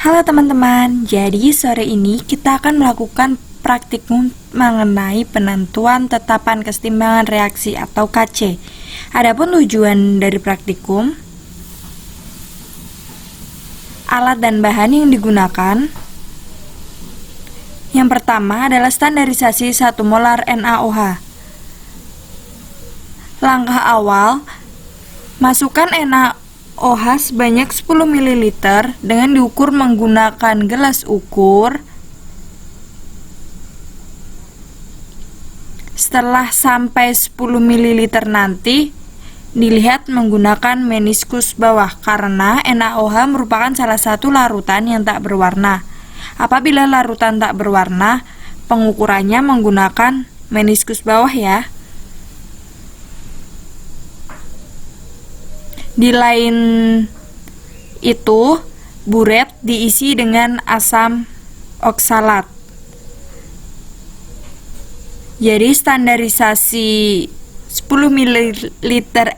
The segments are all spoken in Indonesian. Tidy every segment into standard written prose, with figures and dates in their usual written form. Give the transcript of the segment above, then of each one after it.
Halo teman-teman, jadi sore ini kita akan melakukan praktikum mengenai penentuan tetapan kesetimbangan reaksi atau KC. Adapun tujuan dari praktikum, alat dan bahan yang digunakan. Yang pertama adalah standarisasi 1 molar NaOH. Langkah awal, masukkan NaOH sebanyak 10 ml dengan diukur menggunakan gelas ukur. Setelah sampai 10 ml nanti, dilihat menggunakan meniskus bawah karena NaOH merupakan salah satu larutan yang tak berwarna. Apabila larutan tak berwarna, pengukurannya menggunakan meniskus bawah ya. Di lain itu, buret diisi dengan asam oksalat. Jadi standarisasi 10 ml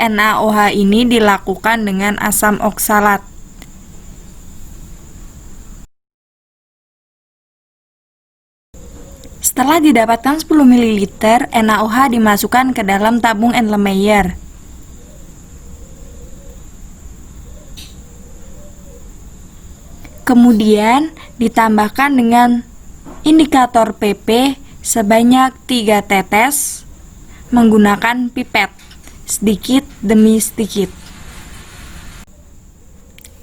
NaOH ini dilakukan dengan asam oksalat. Setelah didapatkan 10 ml, NaOH dimasukkan ke dalam tabung Erlenmeyer. Kemudian ditambahkan dengan indikator PP sebanyak 3 tetes menggunakan pipet, sedikit demi sedikit.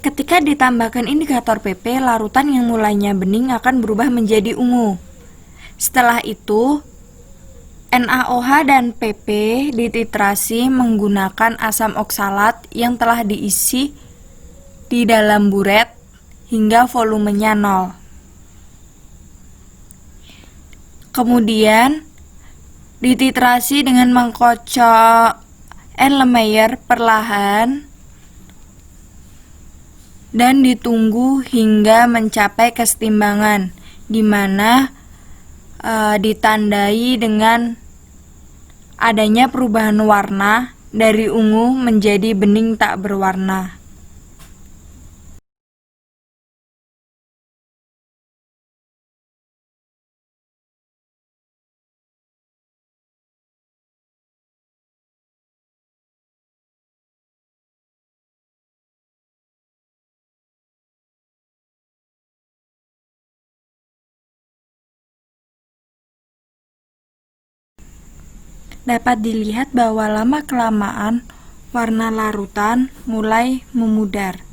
Ketika ditambahkan indikator PP, larutan yang mulainya bening akan berubah menjadi ungu. Setelah itu, NaOH dan PP dititrasi menggunakan asam oksalat yang telah diisi di dalam buret hingga volumenya 0. Kemudian dititrasi dengan mengkocok Erlenmeyer perlahan dan ditunggu hingga mencapai kesetimbangan, di mana ditandai dengan adanya perubahan warna dari ungu menjadi bening tak berwarna. Dapat dilihat bahwa lama-kelamaan warna larutan mulai memudar.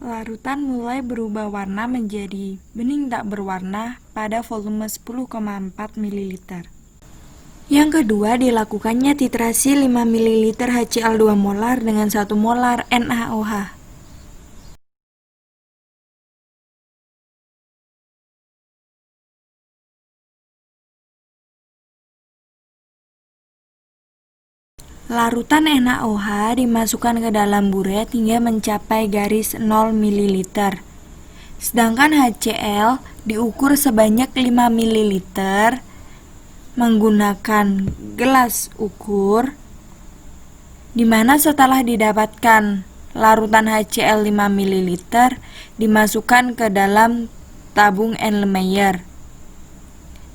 Larutan mulai berubah warna menjadi bening tak berwarna pada volume 10,4 ml. Yang kedua, dilakukannya titrasi 5 ml HCl 2 molar dengan 1 molar NaOH. Larutan NaOH dimasukkan ke dalam buret hingga mencapai garis 0 ml. Sedangkan HCl diukur sebanyak 5 ml menggunakan gelas ukur, di mana setelah didapatkan larutan HCl 5 ml dimasukkan ke dalam tabung Erlenmeyer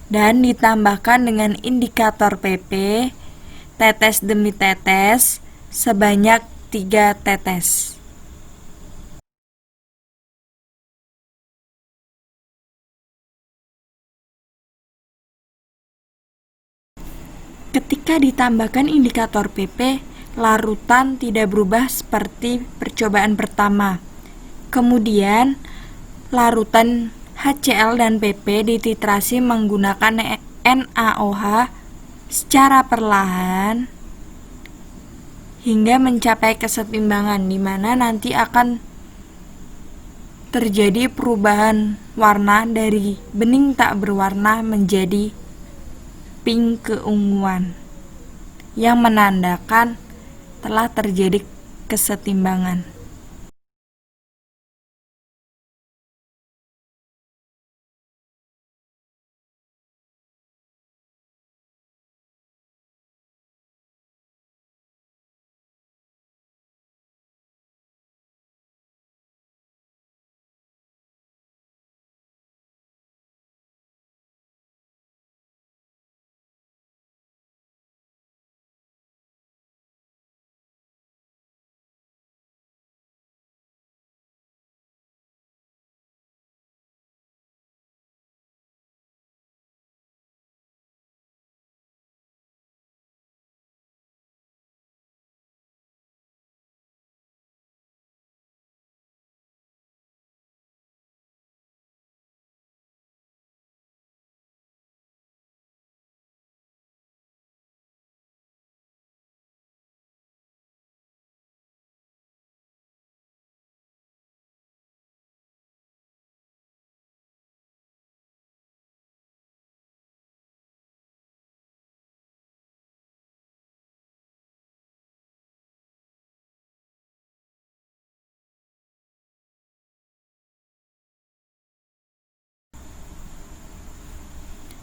dan ditambahkan dengan indikator PP tetes demi tetes sebanyak 3 tetes. Ketika ditambahkan indikator PP, larutan tidak berubah seperti percobaan pertama. Kemudian, larutan HCl dan PP dititrasi menggunakan NaOH secara perlahan hingga mencapai kesetimbangan, di mana nanti akan terjadi perubahan warna dari bening tak berwarna menjadi pink keunguan, yang menandakan telah terjadi kesetimbangan.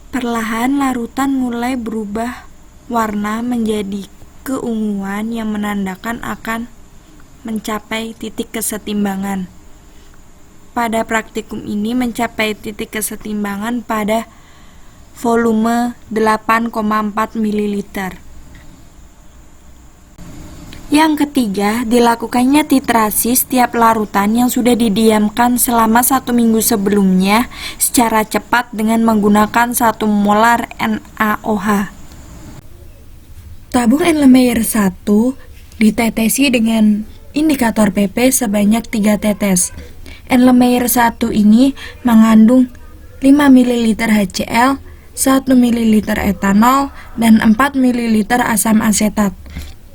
Perlahan larutan mulai berubah warna menjadi keunguan yang menandakan akan mencapai titik kesetimbangan. Pada praktikum ini mencapai titik kesetimbangan pada volume 8,4 ml. Yang ketiga, dilakukannya titrasi setiap larutan yang sudah didiamkan selama 1 minggu sebelumnya secara cepat dengan menggunakan 1 molar NaOH. Tabung Erlenmeyer 1 ditetesi dengan indikator PP sebanyak 3 tetes. Erlenmeyer 1 ini mengandung 5 ml HCl, 1 ml etanol, dan 4 ml asam asetat,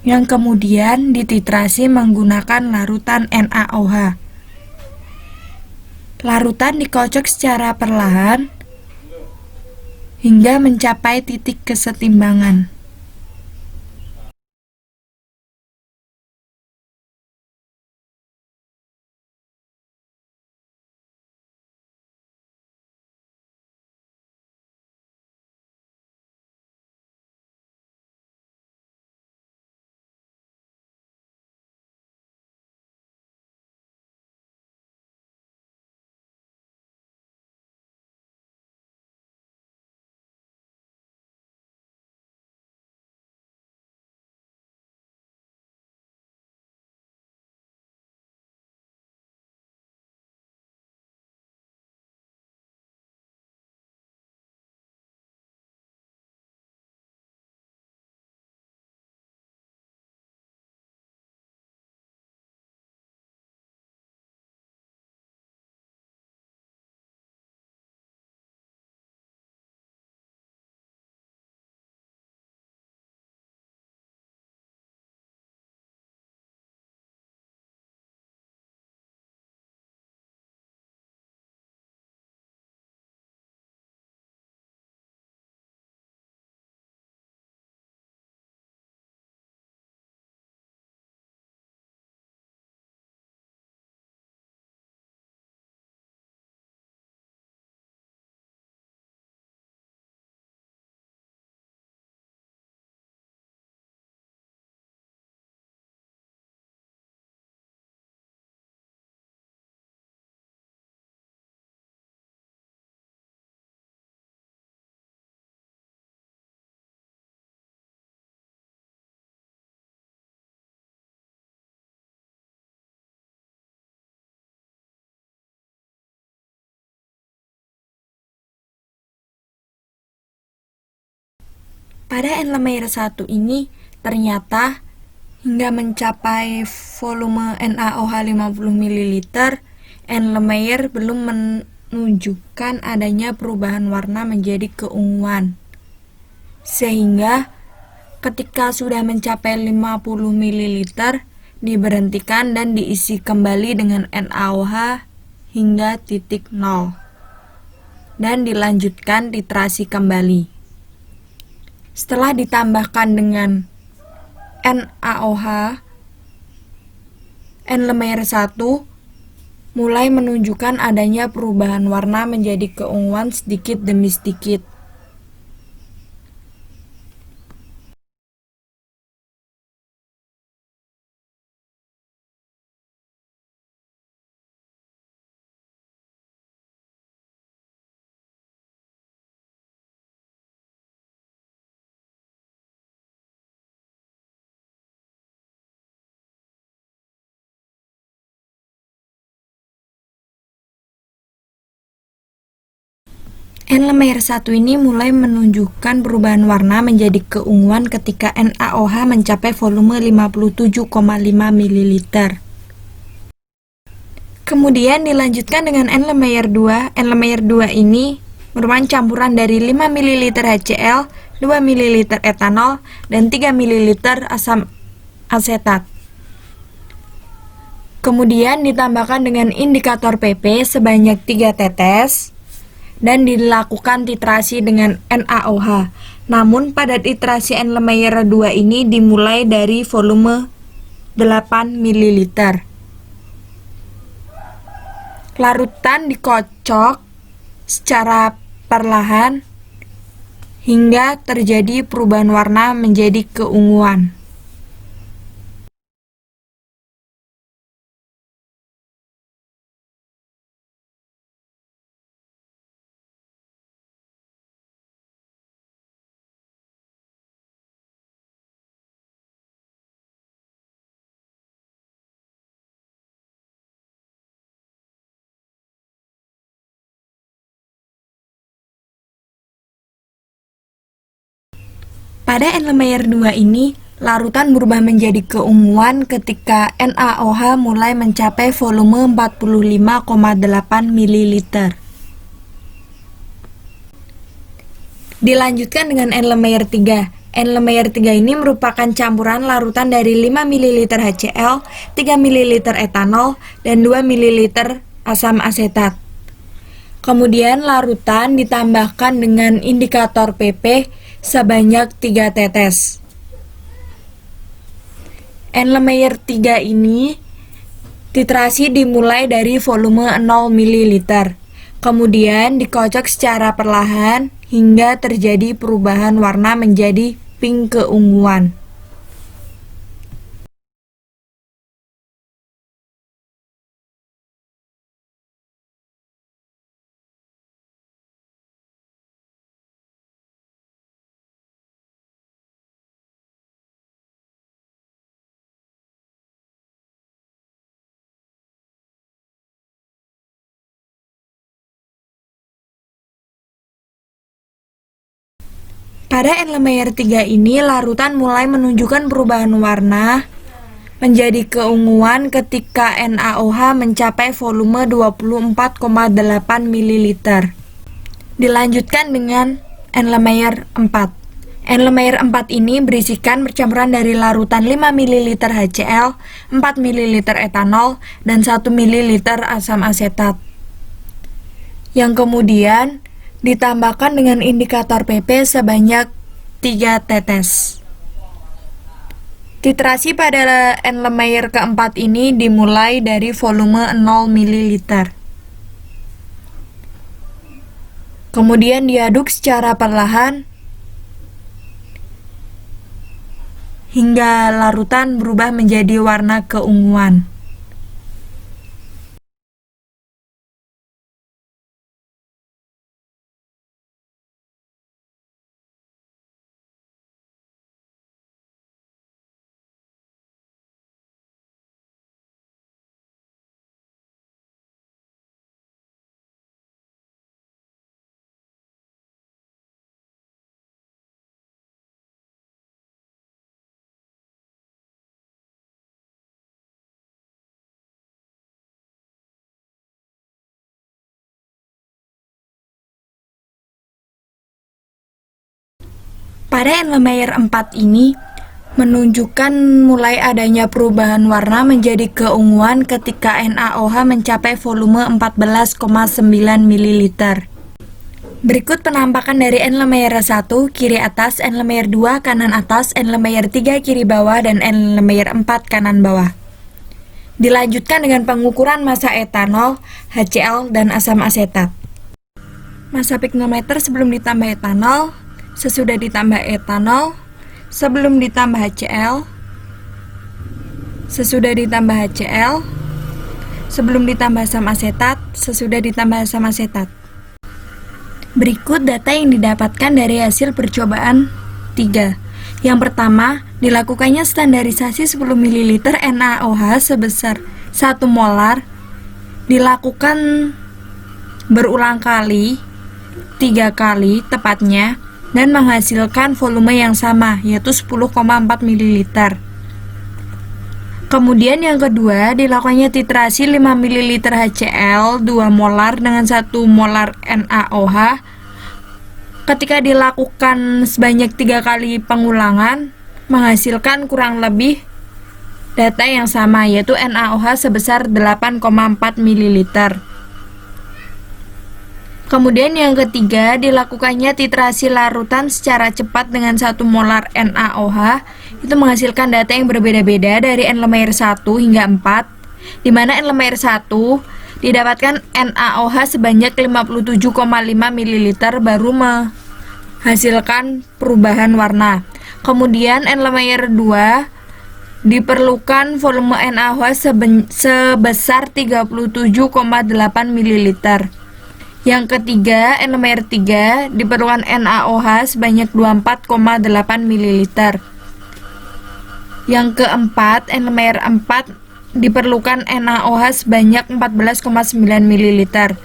yang kemudian dititrasi menggunakan larutan NaOH. Larutan dikocok secara perlahan hingga mencapai titik kesetimbangan. Pada Erlenmeyer 1 ini ternyata hingga mencapai volume NaOH 50 ml, Erlenmeyer belum menunjukkan adanya perubahan warna menjadi keunguan. Sehingga ketika sudah mencapai 50 ml, diberhentikan dan diisi kembali dengan NaOH hingga titik 0 dan dilanjutkan titrasi kembali. Setelah ditambahkan dengan NaOH, Erlenmeyer 1 mulai menunjukkan adanya perubahan warna menjadi keunguan sedikit demi sedikit. Erlenmeyer 1 ini mulai menunjukkan perubahan warna menjadi keunguan ketika NaOH mencapai volume 57,5 ml. Kemudian dilanjutkan dengan Erlenmeyer 2. Erlenmeyer 2 ini merupakan campuran dari 5 ml HCl, 2 ml etanol, dan 3 ml asam asetat. Kemudian ditambahkan dengan indikator PP sebanyak 3 tetes dan dilakukan titrasi dengan NaOH. Namun pada titrasi Erlenmeyer 2 ini dimulai dari volume 8 ml. Larutan dikocok secara perlahan hingga terjadi perubahan warna menjadi keunguan. Pada Erlenmeyer 2 ini, larutan berubah menjadi keunguan ketika NaOH mulai mencapai volume 45,8 ml. Dilanjutkan dengan Erlenmeyer 3. Erlenmeyer 3 ini merupakan campuran larutan dari 5 ml HCl, 3 ml etanol, dan 2 ml asam asetat. Kemudian larutan ditambahkan dengan indikator PP sebanyak 3 tetes. Erlenmeyer 3 ini titrasi dimulai dari volume 0 ml. Kemudian dikocok secara perlahan hingga terjadi perubahan warna menjadi pink keunguan. Pada Erlenmeyer 3 ini, larutan mulai menunjukkan perubahan warna menjadi keunguan ketika NaOH mencapai volume 24,8 ml. Dilanjutkan dengan Erlenmeyer 4. Erlenmeyer 4 ini berisikan percampuran dari larutan 5 ml HCl, 4 ml etanol, dan 1 ml asam asetat, yang kemudian ditambahkan dengan indikator PP sebanyak 3 tetes. Titrasi pada Erlenmeyer keempat ini dimulai dari volume 0 ml. Kemudian diaduk secara perlahan hingga larutan berubah menjadi warna keunguan. Pada Erlenmeyer 4 ini menunjukkan mulai adanya perubahan warna menjadi keunguan ketika NaOH mencapai volume 14,9 ml. Berikut penampakan dari Erlenmeyer 1 kiri atas, Erlenmeyer 2 kanan atas, Erlenmeyer 3 kiri bawah, dan Erlenmeyer 4 kanan bawah. Dilanjutkan dengan pengukuran massa etanol, HCl, dan asam asetat. Massa pignometer sebelum ditambah etanol, sesudah ditambah etanol, sebelum ditambah HCl, sesudah ditambah HCl, sebelum ditambah asam asetat, sesudah ditambah asam asetat. Berikut data yang didapatkan dari hasil percobaan 3. Yang pertama, dilakukannya standarisasi 10 ml NaOH sebesar 1 molar, dilakukan berulang kali, 3 kali tepatnya, dan menghasilkan volume yang sama, yaitu 10,4 ml. Kemudian yang kedua, dilakukannya titrasi 5 ml HCl 2 molar dengan 1 molar NaOH. Ketika dilakukan sebanyak 3 kali pengulangan, menghasilkan kurang lebih data yang sama, yaitu NaOH sebesar 8,4 ml. Kemudian yang ketiga, dilakukannya titrasi larutan secara cepat dengan 1 molar NaOH. Itu menghasilkan data yang berbeda-beda dari Erlenmeyer 1 hingga 4, di mana Erlenmeyer 1 didapatkan NaOH sebanyak 57,5 ml baru menghasilkan perubahan warna. Kemudian Erlenmeyer 2 diperlukan volume NaOH sebesar 37,8 ml. Yang ketiga, Erlenmeyer 3 diperlukan NaOH sebanyak 24,8 ml. Yang keempat, Erlenmeyer 4 diperlukan NaOH sebanyak 14,9 ml.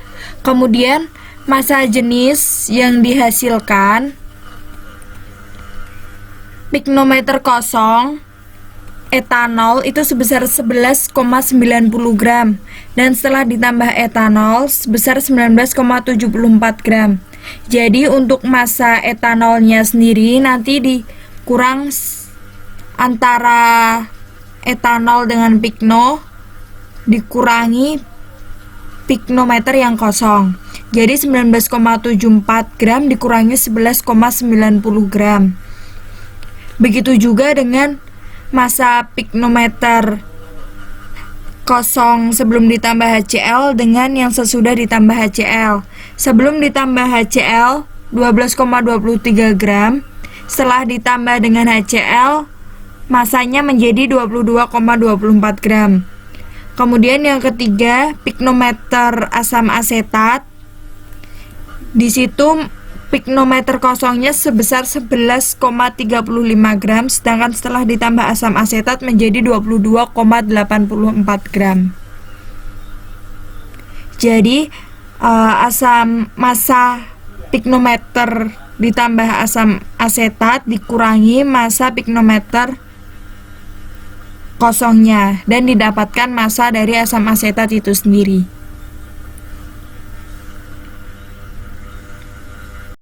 Kemudian, massa jenis yang dihasilkan pignometer kosong etanol itu sebesar 11,90 gram, dan setelah ditambah etanol sebesar 19,74 gram. Jadi untuk massa etanolnya sendiri nanti dikurang antara etanol dengan pigno dikurangi pignometer yang kosong. Jadi 19,74 gram dikurangi 11,90 gram. Begitu juga dengan massa pignometer kosong sebelum ditambah HCl dengan yang sesudah ditambah HCl. Sebelum ditambah HCl 12,23 gram, setelah ditambah dengan HCl masanya menjadi 22,24 gram. Kemudian yang ketiga, pignometer asam asetat. Di situ pignometer kosongnya sebesar 11,35 gram, sedangkan setelah ditambah asam asetat menjadi 22,84 gram. Jadi massa pignometer ditambah asam asetat dikurangi massa pignometer kosongnya, dan didapatkan massa dari asam asetat itu sendiri.